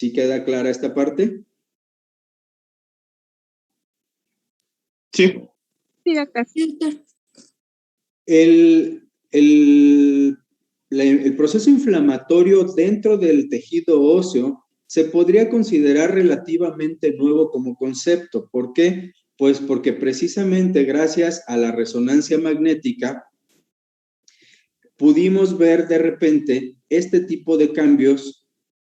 ¿Sí queda clara esta parte? Sí. Sí, doctor. El proceso inflamatorio dentro del tejido óseo se podría considerar relativamente nuevo como concepto. ¿Por qué? Pues porque precisamente gracias a la resonancia magnética pudimos ver de repente este tipo de cambios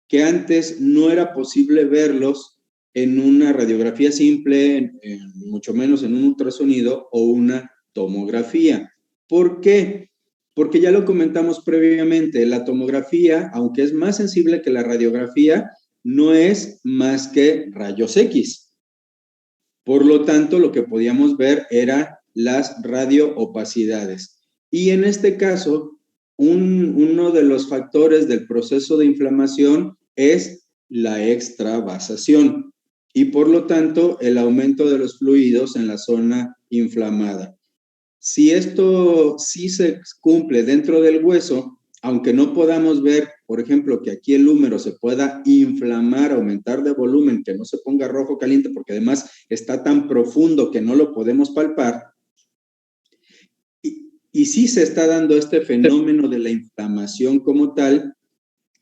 que antes no era posible verlos en una radiografía simple, mucho menos en un ultrasonido o una tomografía. ¿Por qué? Porque ya lo comentamos previamente, la tomografía, aunque es más sensible que la radiografía, no es más que rayos X. Por lo tanto, lo que podíamos ver era las radioopacidades. Y en este caso, uno de los factores del proceso de inflamación es la extravasación y por lo tanto el aumento de los fluidos en la zona inflamada. Si esto sí se cumple dentro del hueso, aunque no podamos ver, por ejemplo, que aquí el húmero se pueda inflamar, aumentar de volumen, que no se ponga rojo caliente, porque además está tan profundo que no lo podemos palpar, y sí se está dando este fenómeno de la inflamación como tal,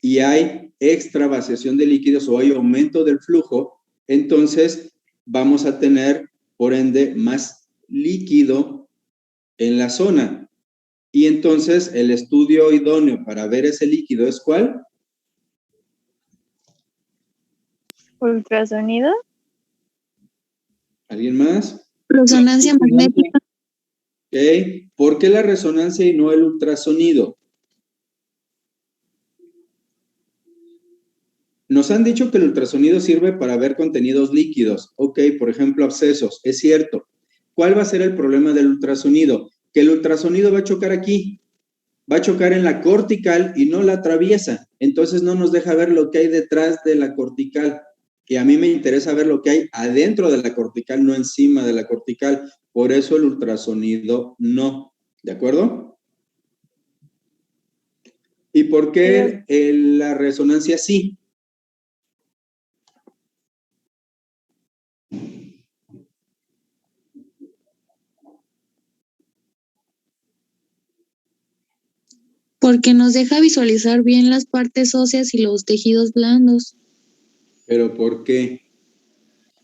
y hay extravasación de líquidos o hay aumento del flujo, entonces vamos a tener, por ende, más líquido en la zona. Y entonces el estudio idóneo para ver ese líquido es ¿cuál? Ultrasonido. ¿Alguien más? Resonancia magnética. Ok. ¿Por qué la resonancia y no el ultrasonido? Nos han dicho que el ultrasonido sirve para ver contenidos líquidos. Ok, por ejemplo, abscesos. Es cierto. ¿Cuál va a ser el problema del ultrasonido? Que el ultrasonido va a chocar aquí. Va a chocar en la cortical y no la atraviesa. Entonces no nos deja ver lo que hay detrás de la cortical. Y a mí me interesa ver lo que hay adentro de la cortical, no encima de la cortical. Por eso el ultrasonido no. ¿De acuerdo? ¿Y por qué la resonancia sí? Porque nos deja visualizar bien las partes óseas y los tejidos blandos. ¿Pero por qué?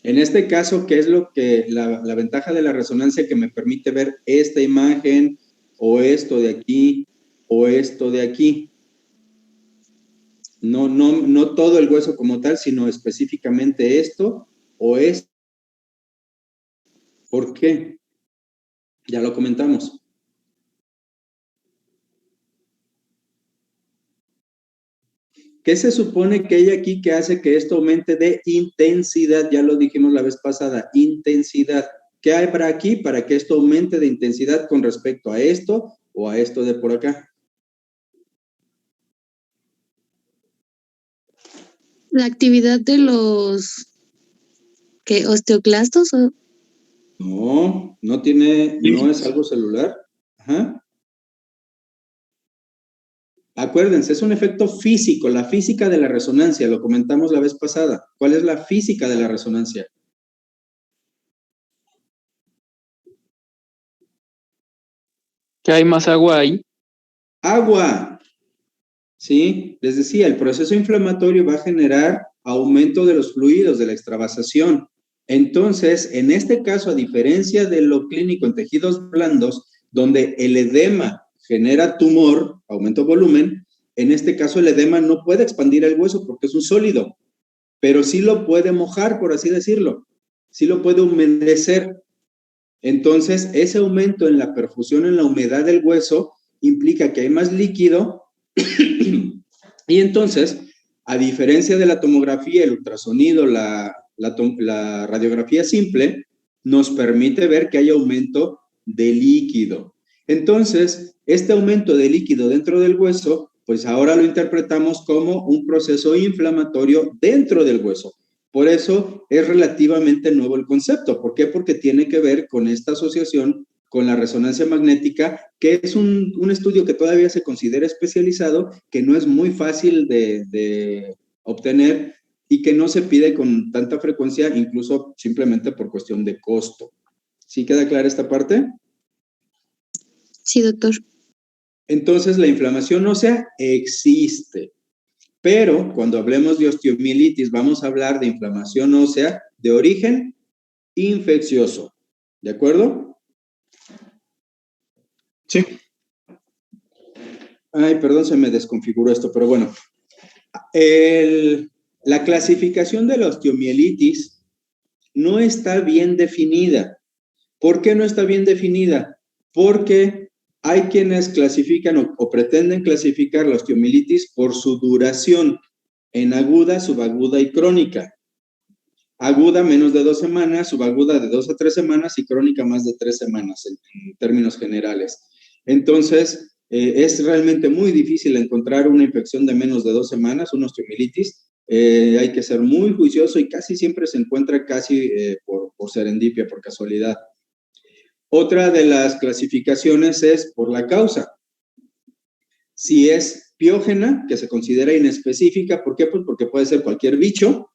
En este caso, ¿qué es lo que la ventaja de la resonancia que me permite ver esta imagen o esto de aquí o esto de aquí? No todo el hueso como tal, sino específicamente esto o esto. ¿Por qué? Ya lo comentamos. ¿Qué se supone que hay aquí que hace que esto aumente de intensidad? Ya lo dijimos la vez pasada, intensidad. ¿Qué habrá aquí para que esto aumente de intensidad con respecto a esto o a esto de por acá? La actividad de los osteoclastos o No es algo celular. Ajá. Acuérdense, es un efecto físico, la física de la resonancia, lo comentamos la vez pasada. ¿Cuál es la física de la resonancia? ¿Que hay más agua ahí? Agua. ¿Sí? Les decía, el proceso inflamatorio va a generar aumento de los fluidos, de la extravasación. Entonces, en este caso, a diferencia de lo clínico en tejidos blandos, donde el edema genera tumor, aumento de volumen, en este caso el edema no puede expandir el hueso porque es un sólido, pero sí lo puede mojar, por así decirlo, sí lo puede humedecer. Entonces, ese aumento en la perfusión, en la humedad del hueso, implica que hay más líquido y entonces, a diferencia de la tomografía, el ultrasonido, la radiografía simple, nos permite ver que hay aumento de líquido. Entonces, este aumento de líquido dentro del hueso, pues ahora lo interpretamos como un proceso inflamatorio dentro del hueso. Por eso es relativamente nuevo el concepto. ¿Por qué? Porque tiene que ver con esta asociación con la resonancia magnética, que es un estudio que todavía se considera especializado, que no es muy fácil de obtener, y que no se pide con tanta frecuencia, incluso simplemente por cuestión de costo. ¿Sí queda clara esta parte? Sí, doctor. Entonces, la inflamación ósea existe, pero cuando hablemos de osteomielitis, vamos a hablar de inflamación ósea de origen infeccioso. ¿De acuerdo? Sí. Ay, perdón, se me desconfiguró esto, pero bueno. La clasificación de la osteomielitis no está bien definida. ¿Por qué no está bien definida? Porque hay quienes clasifican o pretenden clasificar la osteomielitis por su duración en aguda, subaguda y crónica. Aguda menos de 2 semanas, subaguda de 2 a 3 semanas y crónica más de 3 semanas en términos generales. Entonces, es realmente muy difícil encontrar una infección de menos de 2 semanas, una osteomielitis. Hay que ser muy juicioso y casi siempre se encuentra casi por serendipia, por casualidad. Otra de las clasificaciones es por la causa. Si es piógena, que se considera inespecífica, ¿por qué? Pues porque puede ser cualquier bicho,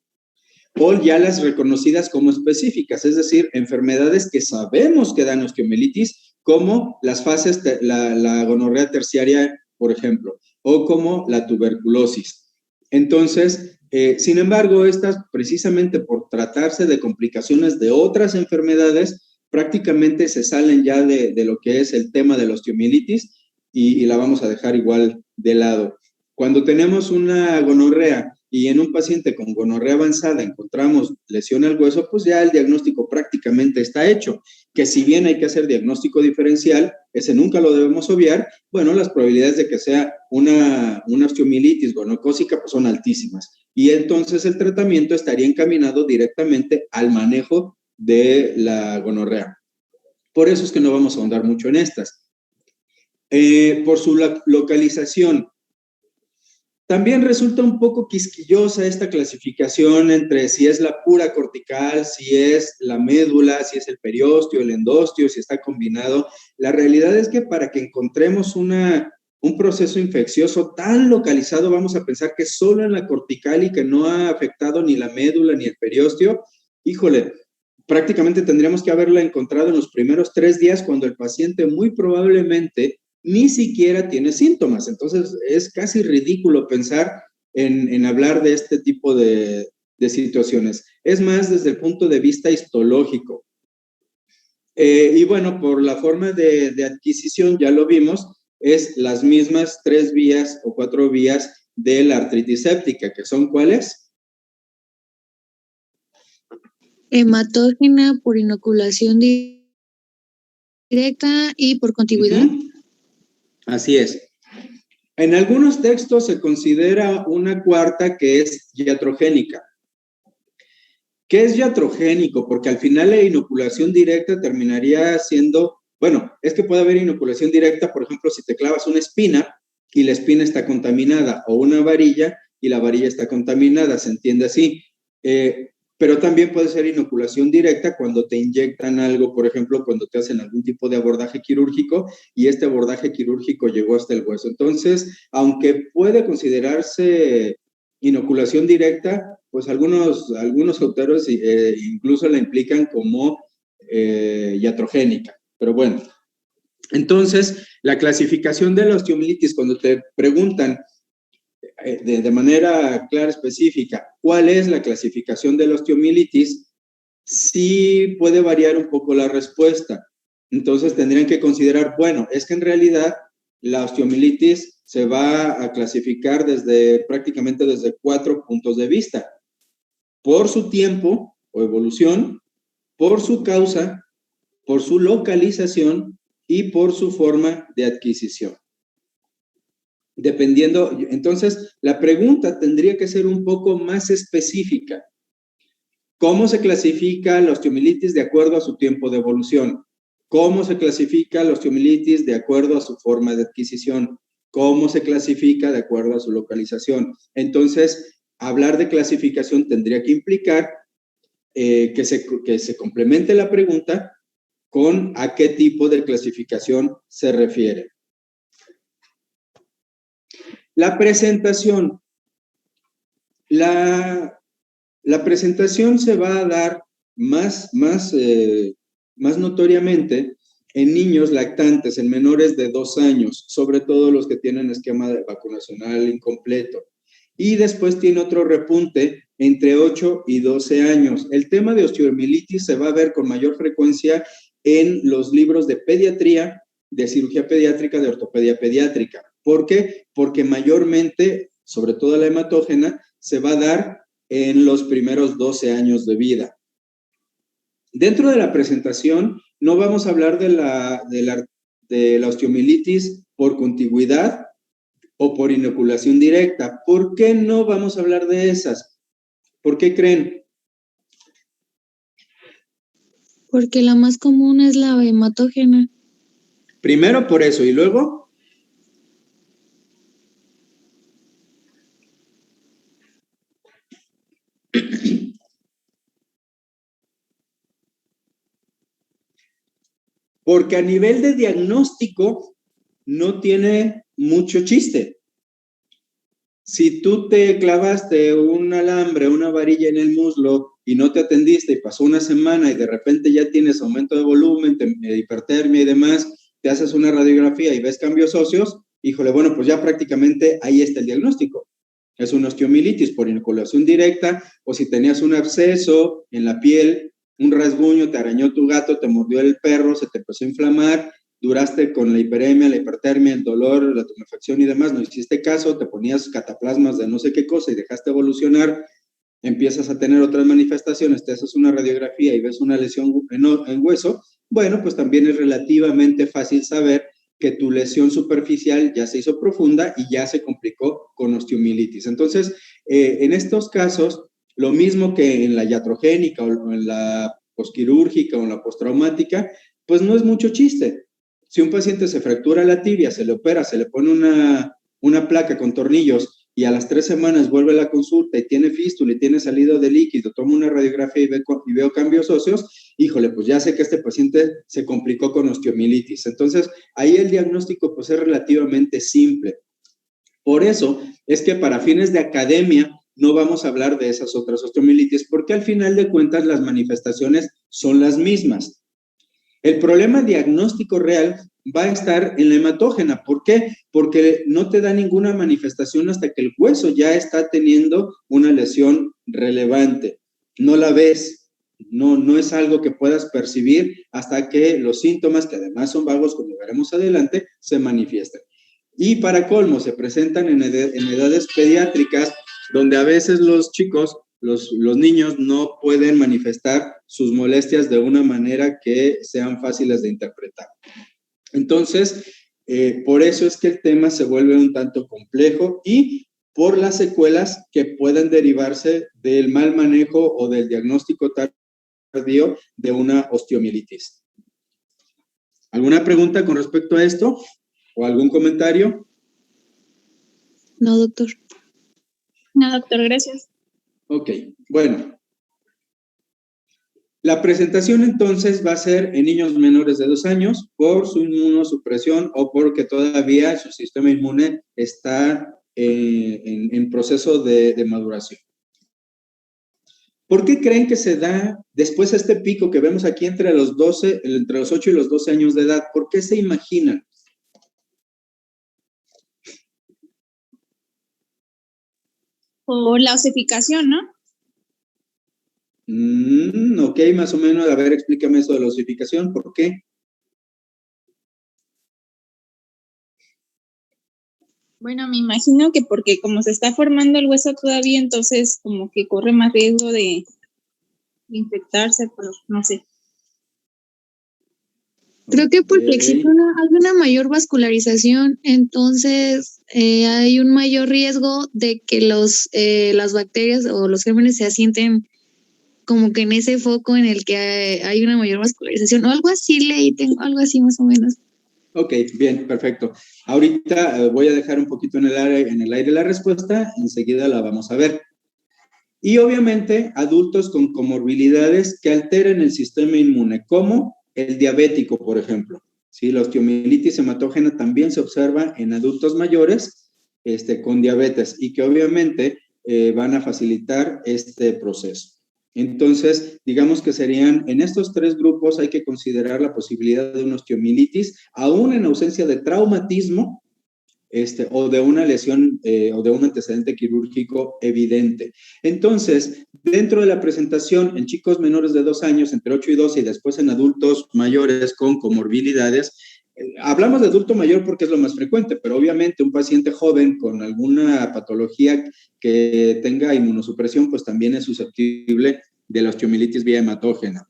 o ya las reconocidas como específicas, es decir, enfermedades que sabemos que dan osteomielitis, como las fases, la gonorrea terciaria, por ejemplo, o como la tuberculosis. Entonces, sin embargo, estas precisamente por tratarse de complicaciones de otras enfermedades, prácticamente se salen ya de lo que es el tema de la osteomielitis y la vamos a dejar igual de lado. Cuando tenemos una gonorrea y en un paciente con gonorrea avanzada encontramos lesión al hueso, pues ya el diagnóstico prácticamente está hecho. Que si bien hay que hacer diagnóstico diferencial, ese nunca lo debemos obviar, bueno, las probabilidades de que sea una osteomielitis gonocócica pues son altísimas. Y entonces el tratamiento estaría encaminado directamente al manejo de la gonorrea. Por eso es que no vamos a ahondar mucho en estas. Por su localización, también resulta un poco quisquillosa esta clasificación entre si es la pura cortical, si es la médula, si es el periósteo, el endostio, si está combinado. La realidad es que para que encontremos un proceso infeccioso tan localizado, vamos a pensar que solo en la cortical y que no ha afectado ni la médula ni el periósteo. Híjole, prácticamente tendríamos que haberla encontrado en los primeros 3 días cuando el paciente muy probablemente ni siquiera tiene síntomas. Entonces, es casi ridículo pensar en hablar de este tipo de situaciones. Es más desde el punto de vista histológico. Y bueno, por la forma de adquisición, ya lo vimos, es las mismas 3 vías o 4 vías de la artritis séptica, que son ¿cuáles? Hematógena por inoculación directa y por contigüidad. Así es. En algunos textos se considera una cuarta que es iatrogénica. ¿Qué es iatrogénico? Porque al final la inoculación directa terminaría siendo, bueno, es que puede haber inoculación directa, por ejemplo, si te clavas una espina y la espina está contaminada, o una varilla y la varilla está contaminada, se entiende así. Pero también puede ser inoculación directa cuando te inyectan algo, por ejemplo, cuando te hacen algún tipo de abordaje quirúrgico y este abordaje quirúrgico llegó hasta el hueso. Entonces, aunque puede considerarse inoculación directa, pues algunos autores incluso la implican como iatrogénica. Pero bueno, entonces, la clasificación de la osteomielitis, cuando te preguntan de manera clara, específica, ¿cuál es la clasificación de la osteomielitis? Sí puede variar un poco la respuesta. Entonces tendrían que considerar, bueno, es que en realidad la osteomielitis se va a clasificar prácticamente desde 4 puntos de vista. Por su tiempo o evolución, por su causa, por su localización y por su forma de adquisición. Dependiendo, entonces la pregunta tendría que ser un poco más específica. ¿Cómo se clasifica la osteomielitis de acuerdo a su tiempo de evolución? ¿Cómo se clasifica la osteomielitis de acuerdo a su forma de adquisición? ¿Cómo se clasifica de acuerdo a su localización? Entonces, hablar de clasificación tendría que implicar que se complemente la pregunta con a qué tipo de clasificación se refiere. La presentación. La presentación se va a dar más notoriamente en niños lactantes, en menores de 2 años, sobre todo los que tienen esquema vacunacional incompleto. Y después tiene otro repunte entre 8 y 12 años. El tema de osteomielitis se va a ver con mayor frecuencia en los libros de pediatría, de cirugía pediátrica, de ortopedia pediátrica. ¿Por qué? Porque mayormente, sobre todo la hematógena, se va a dar en los primeros 12 años de vida. Dentro de la presentación no vamos a hablar de la osteomielitis por contigüidad o por inoculación directa. ¿Por qué no vamos a hablar de esas? ¿Por qué creen? Porque la más común es la hematógena. Primero por eso, y luego... Porque a nivel de diagnóstico no tiene mucho chiste. Si tú te clavaste un alambre, una varilla en el muslo y no te atendiste y pasó una semana y de repente ya tienes aumento de volumen, hipertermia y demás, te haces una radiografía y ves cambios óseos, híjole, bueno, pues ya prácticamente ahí está el diagnóstico. Es una osteomielitis por inoculación directa, o si tenías un absceso en la piel, un rasguño, te arañó tu gato, te mordió el perro, se te empezó a inflamar, duraste con la hiperemia, la hipertermia, el dolor, la tumefacción y demás, no hiciste caso, te ponías cataplasmas de no sé qué cosa y dejaste evolucionar, empiezas a tener otras manifestaciones, te haces una radiografía y ves una lesión en hueso, bueno, pues también es relativamente fácil saber que tu lesión superficial ya se hizo profunda y ya se complicó con osteomielitis. Entonces, en estos casos, lo mismo que en la iatrogénica o en la posquirúrgica o en la postraumática, pues no es mucho chiste. Si un paciente se fractura la tibia, se le opera, se le pone una placa con tornillos y a las 3 semanas vuelve a la consulta y tiene fístula y tiene salido de líquido, toma una radiografía y veo cambios óseos, híjole, pues ya sé que este paciente se complicó con osteomielitis. Entonces, ahí el diagnóstico pues es relativamente simple. Por eso es que para fines de academia no vamos a hablar de esas otras osteomielitis porque al final de cuentas las manifestaciones son las mismas. El problema diagnóstico real va a estar en la hematógena. ¿Por qué? Porque no te da ninguna manifestación hasta que el hueso ya está teniendo una lesión relevante. No la ves, no es algo que puedas percibir hasta que los síntomas, que además son vagos, como veremos adelante, se manifiesten. Y para colmo, se presentan en edades pediátricas, donde a veces los chicos, los niños no pueden manifestar sus molestias de una manera que sean fáciles de interpretar. Entonces, por eso es que el tema se vuelve un tanto complejo y por las secuelas que pueden derivarse del mal manejo o del diagnóstico tardío de una osteomielitis. ¿Alguna pregunta con respecto a esto? ¿O algún comentario? No, doctor. No, doctor, gracias. Ok, bueno. La presentación entonces va a ser en niños menores de 2 años por su inmunosupresión o porque todavía su sistema inmune está en proceso de maduración. ¿Por qué creen que se da después este pico que vemos aquí entre los 8 y los 12 años de edad? ¿Por qué se imaginan? Por la osificación, ¿no? Ok, más o menos, a ver, explícame eso de la osificación, ¿por qué? Bueno, me imagino que porque como se está formando el hueso todavía, entonces como que corre más riesgo de infectarse, pero no sé. Creo que porque existe hay una mayor vascularización, entonces hay un mayor riesgo de que las bacterias o los gérmenes se asienten como que en ese foco en el que hay una mayor vascularización o algo así leí, tengo algo así más o menos. Ok, bien, perfecto. Ahorita voy a dejar un poquito en el aire la respuesta, enseguida la vamos a ver. Y obviamente adultos con comorbilidades que alteren el sistema inmune, como el diabético, por ejemplo. ¿Sí? La osteomielitis hematógena también se observa en adultos mayores con diabetes y que obviamente van a facilitar este proceso. Entonces, digamos que serían, en estos 3 grupos hay que considerar la posibilidad de una osteomielitis, aún en ausencia de traumatismo, o de una lesión o de un antecedente quirúrgico evidente. Entonces, dentro de la presentación en chicos menores de 2 años, entre 8 y 12, y después en adultos mayores con comorbilidades, hablamos de adulto mayor porque es lo más frecuente, pero obviamente un paciente joven con alguna patología que tenga inmunosupresión, pues también es susceptible de la osteomielitis vía hematógena.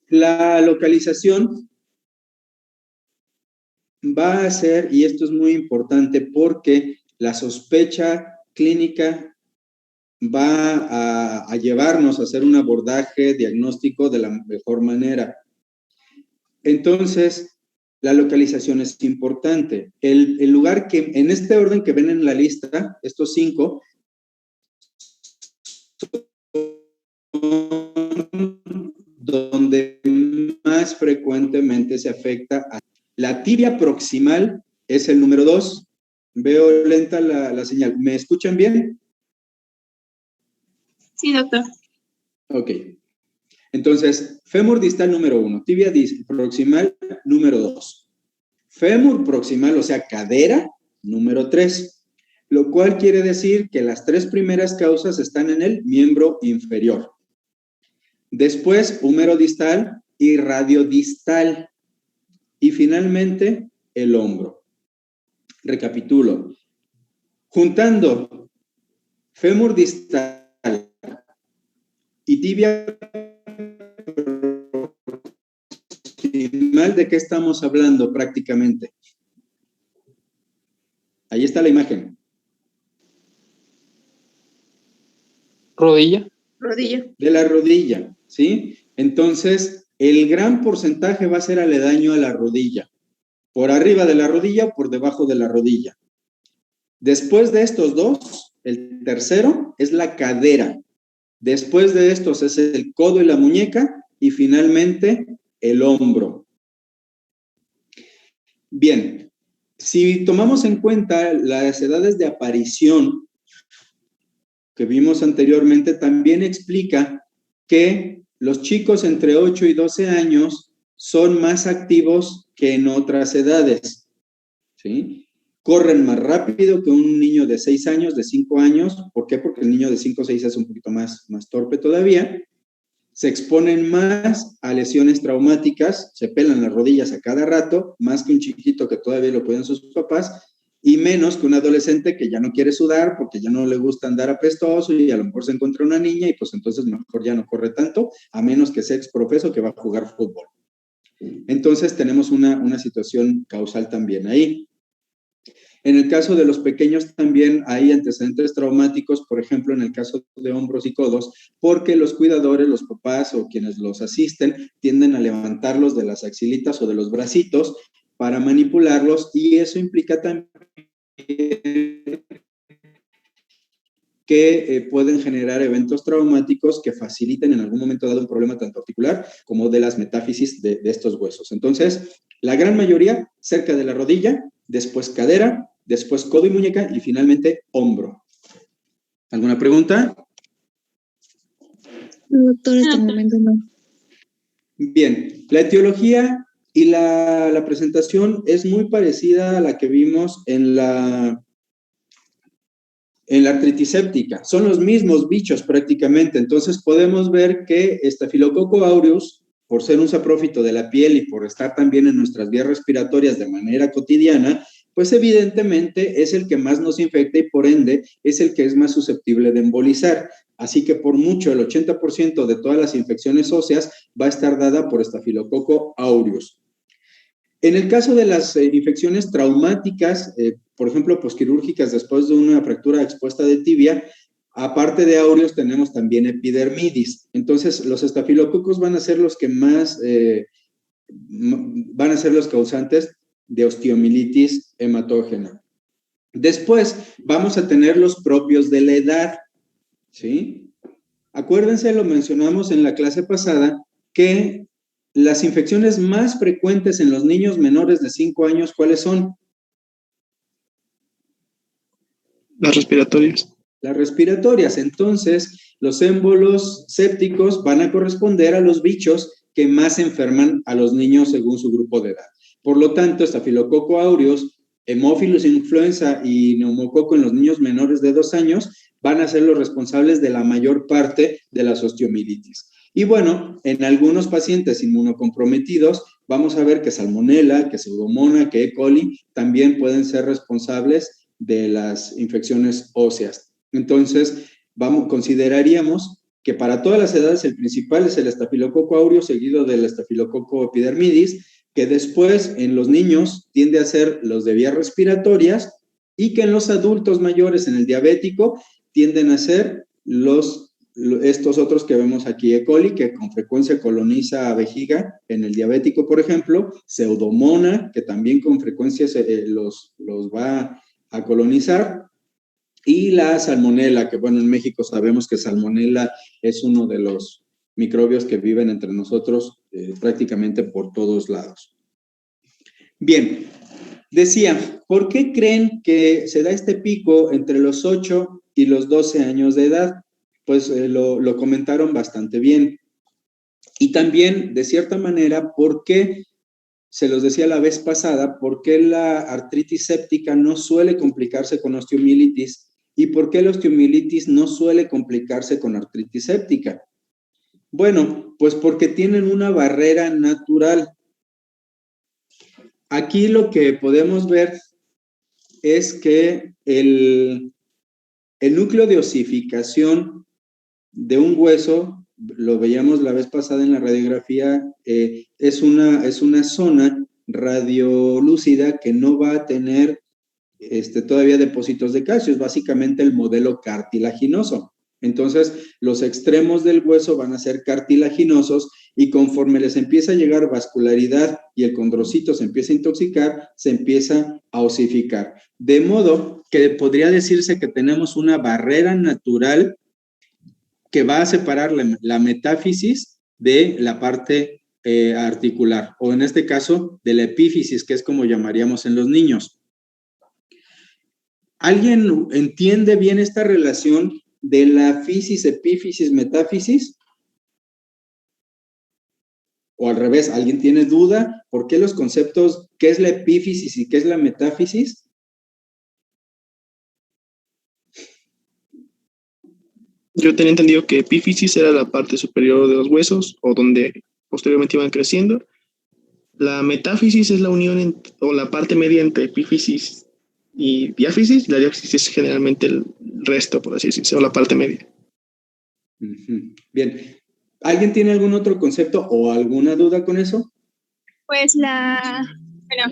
La localización va a ser, y esto es muy importante porque la sospecha clínica va a llevarnos a hacer un abordaje diagnóstico de la mejor manera. Entonces, la localización es importante. El lugar que, en este orden que ven en la lista, estos 5, donde más frecuentemente se afecta a la tibia proximal, es el número 2. Veo lenta la señal. ¿Me escuchan bien? Sí, doctor. Ok. Entonces, fémur distal número 1, tibia proximal número 2. Fémur proximal, o sea, cadera, número 3. Lo cual quiere decir que las 3 primeras causas están en el miembro inferior. Después, húmero distal y radiodistal. Y finalmente, el hombro. Recapitulo. Juntando fémur distal y tibia proximal, ¿de qué estamos hablando prácticamente? Ahí está la imagen. Rodilla. Rodilla. De la rodilla, ¿sí? Entonces, el gran porcentaje va a ser aledaño a la rodilla. Por arriba de la rodilla o por debajo de la rodilla. Después de estos 2, el tercero es la cadera. Después de estos es el codo y la muñeca. Y finalmente, el hombro. Bien, si tomamos en cuenta las edades de aparición que vimos anteriormente, también explica que los chicos entre 8 y 12 años son más activos que en otras edades, ¿sí? Corren más rápido que un niño de 6 años, de 5 años. ¿Por qué? Porque el niño de 5 o 6 es un poquito más torpe todavía. Se exponen más a lesiones traumáticas, se pelan las rodillas a cada rato, más que un chiquito que todavía lo cuidan sus papás, y menos que un adolescente que ya no quiere sudar porque ya no le gusta andar apestoso y a lo mejor se encuentra una niña y pues entonces mejor ya no corre tanto, a menos que sea exprofeso que va a jugar fútbol. Entonces tenemos una situación causal también ahí. En el caso de los pequeños también hay antecedentes traumáticos, por ejemplo, en el caso de hombros y codos, porque los cuidadores, los papás o quienes los asisten, tienden a levantarlos de las axilitas o de los bracitos para manipularlos, y eso implica también que pueden generar eventos traumáticos que faciliten en algún momento dado un problema tanto articular como de las metáfisis de estos huesos. Entonces, la gran mayoría cerca de la rodilla, después cadera, después codo y muñeca y finalmente hombro. ¿Alguna pregunta? Doctor, hasta el momento no. Bien, la etiología y la presentación es muy parecida a la que vimos en la artritis séptica. Son los mismos bichos prácticamente. Entonces podemos ver que Staphylococcus aureus, por ser un saprófito de la piel y por estar también en nuestras vías respiratorias de manera cotidiana, pues evidentemente es el que más nos infecta y por ende es el que es más susceptible de embolizar. Así que por mucho el 80% de todas las infecciones óseas va a estar dada por Staphylococcus aureus. En el caso de las infecciones traumáticas, por ejemplo, posquirúrgicas después de una fractura expuesta de tibia, aparte de aureus tenemos también epidermidis. Entonces, los estafilococos van a ser los que más, van a ser los causantes de osteomielitis hematógena. Después, vamos a tener los propios de la edad, ¿sí? Acuérdense, lo mencionamos en la clase pasada, que las infecciones más frecuentes en los niños menores de 5 años, ¿cuáles son? Las respiratorias. Las respiratorias. Entonces, los émbolos sépticos van a corresponder a los bichos que más enferman a los niños según su grupo de edad. Por lo tanto, Staphylococcus aureus, Haemophilus influenza y neumococo en los niños menores de 2 años van a ser los responsables de la mayor parte de las osteomielitis. Y bueno, en algunos pacientes inmunocomprometidos vamos a ver que Salmonella, que Pseudomonas, que E. coli también pueden ser responsables de las infecciones óseas. Entonces, consideraríamos que para todas las edades el principal es el Staphylococcus aureus seguido del Staphylococcus epidermidis, que después en los niños tiende a ser los de vías respiratorias y que en los adultos mayores, en el diabético, tienden a ser estos otros que vemos aquí, E. coli, que con frecuencia coloniza vejiga en el diabético, por ejemplo, Pseudomonas, que también con frecuencia los va a colonizar, y la salmonela, que bueno, en México sabemos que salmonela es uno de los microbios que viven entre nosotros prácticamente por todos lados. Bien, decía, ¿por qué creen que se da este pico entre los 8 y los 12 años de edad? Pues lo comentaron bastante bien. Y también, de cierta manera, ¿por qué? Se los decía la vez pasada, ¿por qué la artritis séptica no suele complicarse con osteomielitis? ¿Y por qué la osteomielitis no suele complicarse con artritis séptica? Bueno, pues porque tienen una barrera natural. Aquí lo que podemos ver es que el núcleo de osificación de un hueso, lo veíamos la vez pasada en la radiografía, es una zona radiolúcida que no va a tener todavía depósitos de calcio, es básicamente el modelo cartilaginoso. Entonces, los extremos del hueso van a ser cartilaginosos y conforme les empieza a llegar vascularidad y el condrocito se empieza a intoxicar, se empieza a osificar. De modo que podría decirse que tenemos una barrera natural que va a separar la metáfisis de la parte articular, o en este caso, de la epífisis, que es como llamaríamos en los niños. ¿Alguien entiende bien esta relación de la fisis, epífisis, metáfisis? O al revés, ¿alguien tiene duda? ¿Por qué los conceptos, qué es la epífisis y qué es la metáfisis? Yo tenía entendido que epífisis era la parte superior de los huesos o donde posteriormente iban creciendo. La metáfisis es la unión o la parte media entre epífisis y diáfisis. La diáfisis es generalmente el resto, por así decirlo, o la parte media. Bien. ¿Alguien tiene algún otro concepto o alguna duda con eso? Pues bueno,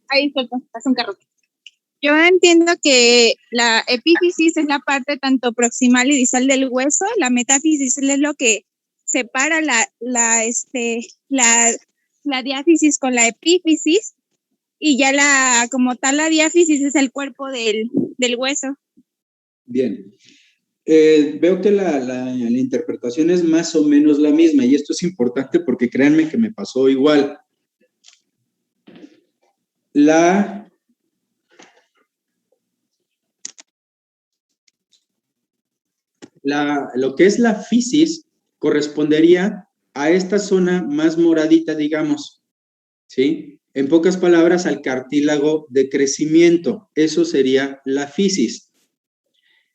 ahí pasa un carro. Yo entiendo que la epífisis es la parte tanto proximal y distal del hueso, la metáfisis es lo que separa la diáfisis con la epífisis, y ya como tal la diáfisis es el cuerpo del hueso. Bien. Veo que la interpretación es más o menos la misma y esto es importante porque créanme que me pasó igual. Lo que es la fisis correspondería a esta zona más moradita, digamos, ¿sí? En pocas palabras, al cartílago de crecimiento. Eso sería la fisis.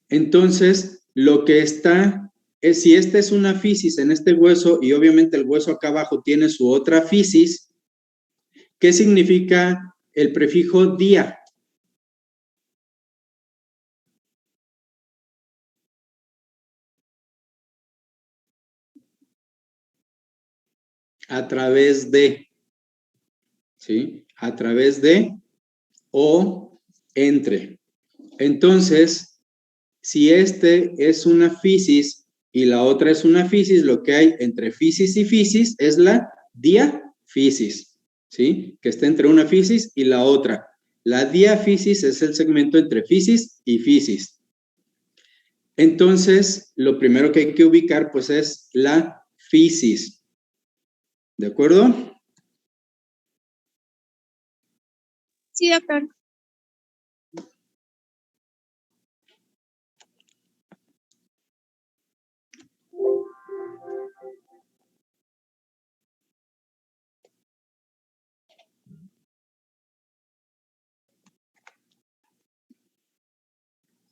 Entonces, lo que está es, si esta es una fisis en este hueso y obviamente el hueso acá abajo tiene su otra fisis, ¿qué significa el prefijo dia? A través de, ¿sí? A través de o entre. Entonces, si este es una fisis y la otra es una fisis, lo que hay entre fisis y fisis es la diafisis, ¿sí? Que está entre una fisis y la otra. La diafisis es el segmento entre fisis y fisis. Entonces, lo primero que hay que ubicar, pues, es la fisis. ¿De acuerdo? Sí, doctor.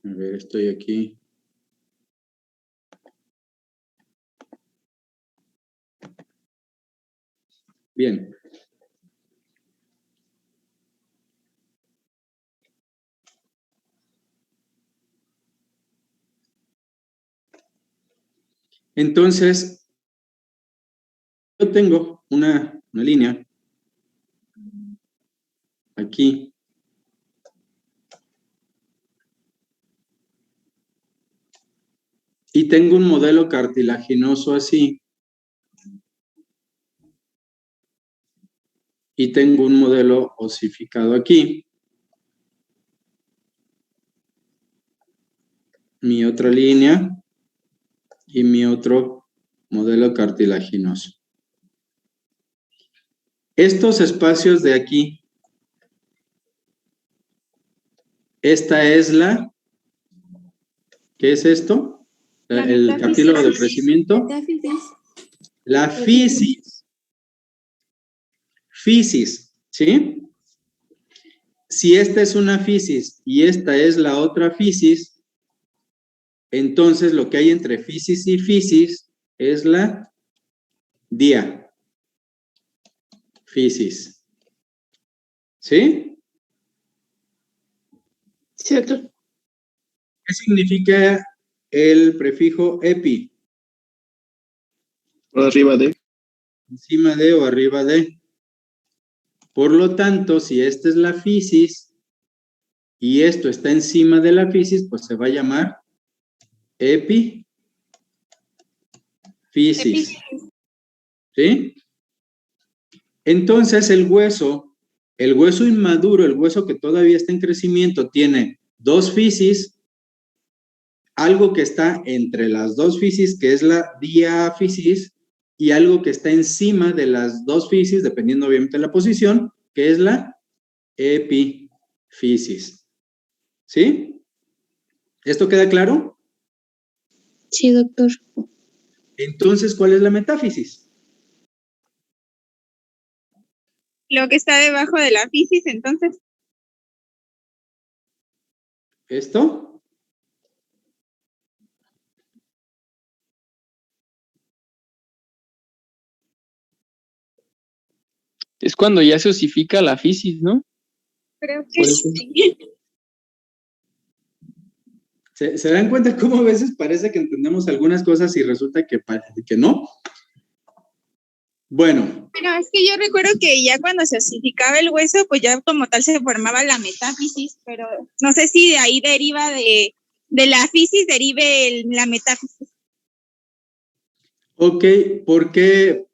A ver, estoy aquí. Bien. Entonces, yo tengo una línea aquí. Y tengo un modelo cartilaginoso así. Y tengo un modelo osificado aquí. Mi otra línea y mi otro modelo cartilaginoso. Estos espacios de aquí, esta es la, ¿qué es esto? El cartílago de crecimiento. La fisis. Fisis, ¿sí? Si esta es una fisis y esta es la otra fisis, entonces lo que hay entre fisis y fisis es la diafisis. ¿Sí? Cierto. ¿Qué significa el prefijo epi? Por arriba de. Encima de o arriba de. Por lo tanto, si esta es la fisis y esto está encima de la fisis, pues se va a llamar epifisis. ¿Sí? Entonces el hueso inmaduro, el hueso que todavía está en crecimiento, tiene dos fisis, algo que está entre las dos fisis, que es la diafisis, y algo que está encima de las dos fisis, dependiendo obviamente de la posición, que es la epifisis. ¿Sí? ¿Esto queda claro? Sí, doctor. Entonces, ¿cuál es la metáfisis? Lo que está debajo de la fisis, entonces. ¿Esto? Es cuando ya se osifica la fisis, ¿no? Creo que sí. ¿Se dan cuenta cómo a veces parece que entendemos algunas cosas y resulta que no? Bueno. Pero es que yo recuerdo que ya cuando se osificaba el hueso, pues ya como tal se formaba la metáfisis, pero no sé si de ahí deriva de la fisis derive la metáfisis. Ok, ¿por qué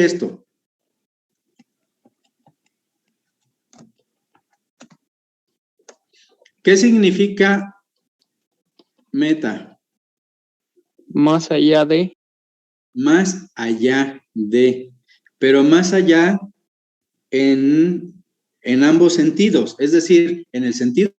esto? ¿Qué significa meta? Más allá de. Más allá de, pero más allá en ambos sentidos, es decir, en el sentido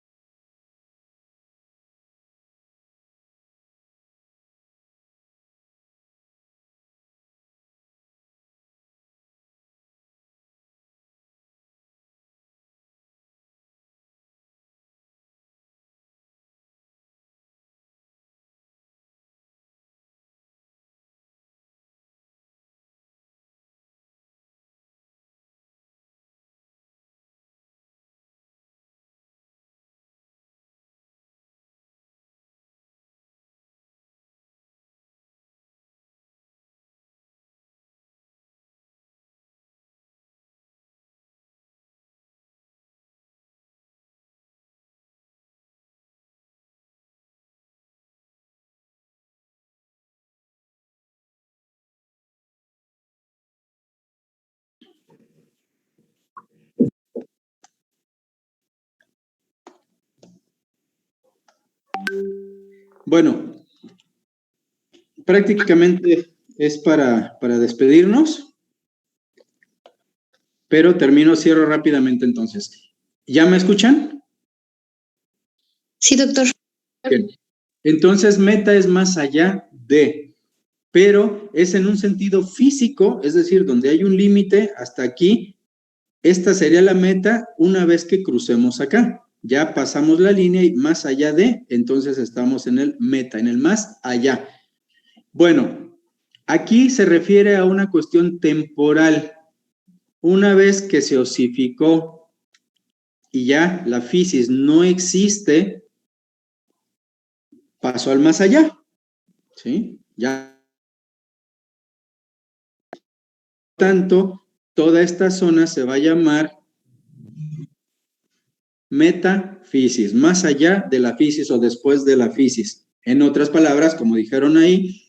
bueno, prácticamente es para despedirnos, pero cierro rápidamente entonces. ¿Ya me escuchan? Sí, doctor. Bien. Entonces, meta es más allá de, pero es en un sentido físico, es decir, donde hay un límite hasta aquí, esta sería la meta una vez que crucemos acá. ya pasamos la línea y más allá de, entonces estamos en el meta, en el más allá. Bueno, aquí se refiere a una cuestión temporal. Una vez que se osificó y ya la fisis no existe, pasó al más allá, ¿sí? Ya. Por tanto, toda esta zona se va a llamar metafisis, más allá de la fisis o después de la fisis. En otras palabras, como dijeron ahí,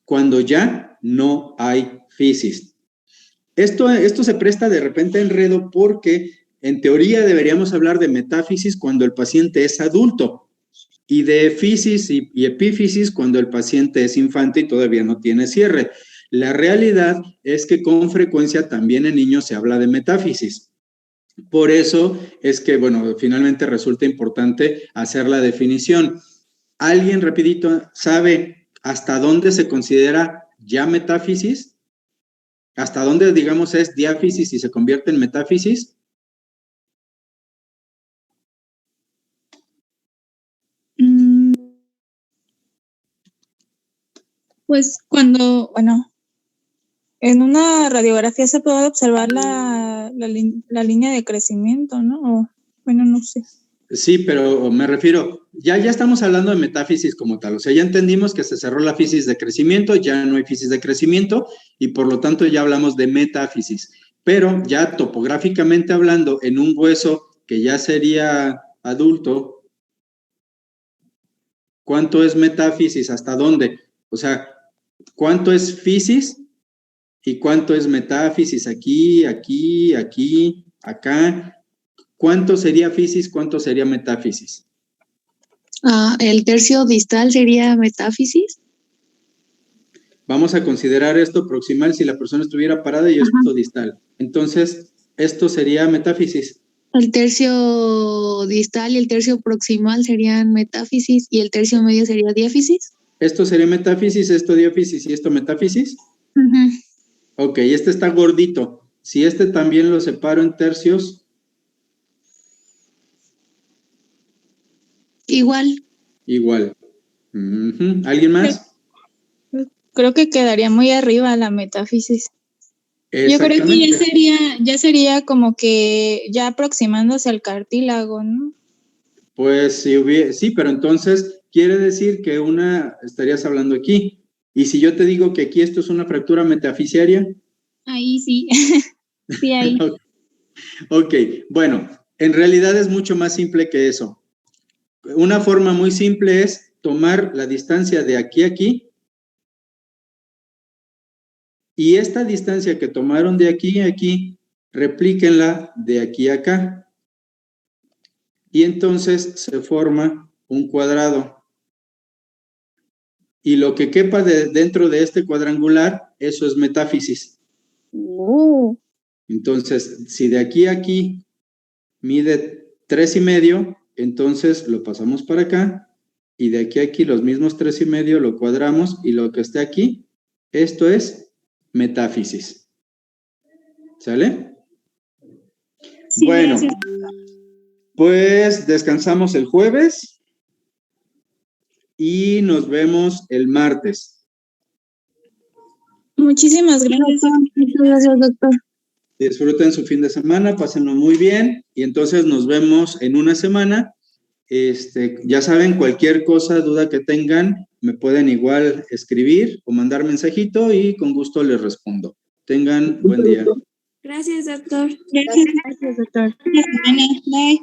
cuando ya no hay fisis. Esto se presta de repente a enredo porque en teoría deberíamos hablar de metáfisis cuando el paciente es adulto y de fisis y epífisis cuando el paciente es infante y todavía no tiene cierre. La realidad es que con frecuencia también en niños se habla de metáfisis. Por eso es que, bueno, finalmente resulta importante hacer la definición. ¿Alguien, rapidito, sabe hasta dónde se considera ya metáfisis? ¿Hasta dónde, digamos, es diáfisis y se convierte en metáfisis? Pues cuando, bueno, en una radiografía se puede observar la línea de crecimiento, ¿no? O, bueno, no sé. Sí, pero me refiero, ya estamos hablando de metáfisis como tal, o sea, ya entendimos que se cerró la fisis de crecimiento, ya no hay fisis de crecimiento y por lo tanto ya hablamos de metáfisis, pero ya topográficamente hablando, en un hueso que ya sería adulto, ¿cuánto es metáfisis? ¿Hasta dónde? O sea, ¿cuánto es fisis y cuánto es metáfisis? Aquí, aquí, aquí, acá. ¿Cuánto sería fisis? ¿Cuánto sería metáfisis? El tercio distal sería metáfisis. Vamos a considerar esto proximal si la persona estuviera parada y esto distal. Entonces, esto sería metáfisis. El tercio distal y el tercio proximal serían metáfisis y el tercio medio sería diáfisis. Esto sería metáfisis, esto diáfisis y esto metáfisis. Ok, este está gordito. Si este también lo separo en tercios. Igual. Igual. ¿Alguien más? Creo que quedaría muy arriba la metáfisis. Yo creo que ya sería como que ya aproximándose al cartílago, ¿no? Pues sí, pero entonces quiere decir que estarías hablando aquí. Y si yo te digo que aquí esto es una fractura metafisiaria. Ahí sí. Sí, ahí. Ok, bueno, en realidad es mucho más simple que eso. Una forma muy simple es tomar la distancia de aquí a aquí y esta distancia que tomaron de aquí a aquí, replíquenla de aquí a acá. Y entonces se forma un cuadrado. Y lo que quepa dentro de este cuadrangular, eso es metáfisis. Entonces, si de aquí a aquí mide 3,5, entonces lo pasamos para acá y de aquí a aquí los mismos 3,5 lo cuadramos y lo que esté aquí, esto es metáfisis. ¿Sale? Sí, bueno, gracias. Pues descansamos el jueves y nos vemos el martes. Muchísimas gracias. Muchas gracias, doctor. Disfruten su fin de semana, pásenlo muy bien y entonces nos vemos en una semana. Ya saben, cualquier cosa, duda que tengan, me pueden igual escribir o mandar mensajito y con gusto les respondo. Tengan buen día. Gracias, doctor. Gracias, doctor. Bye.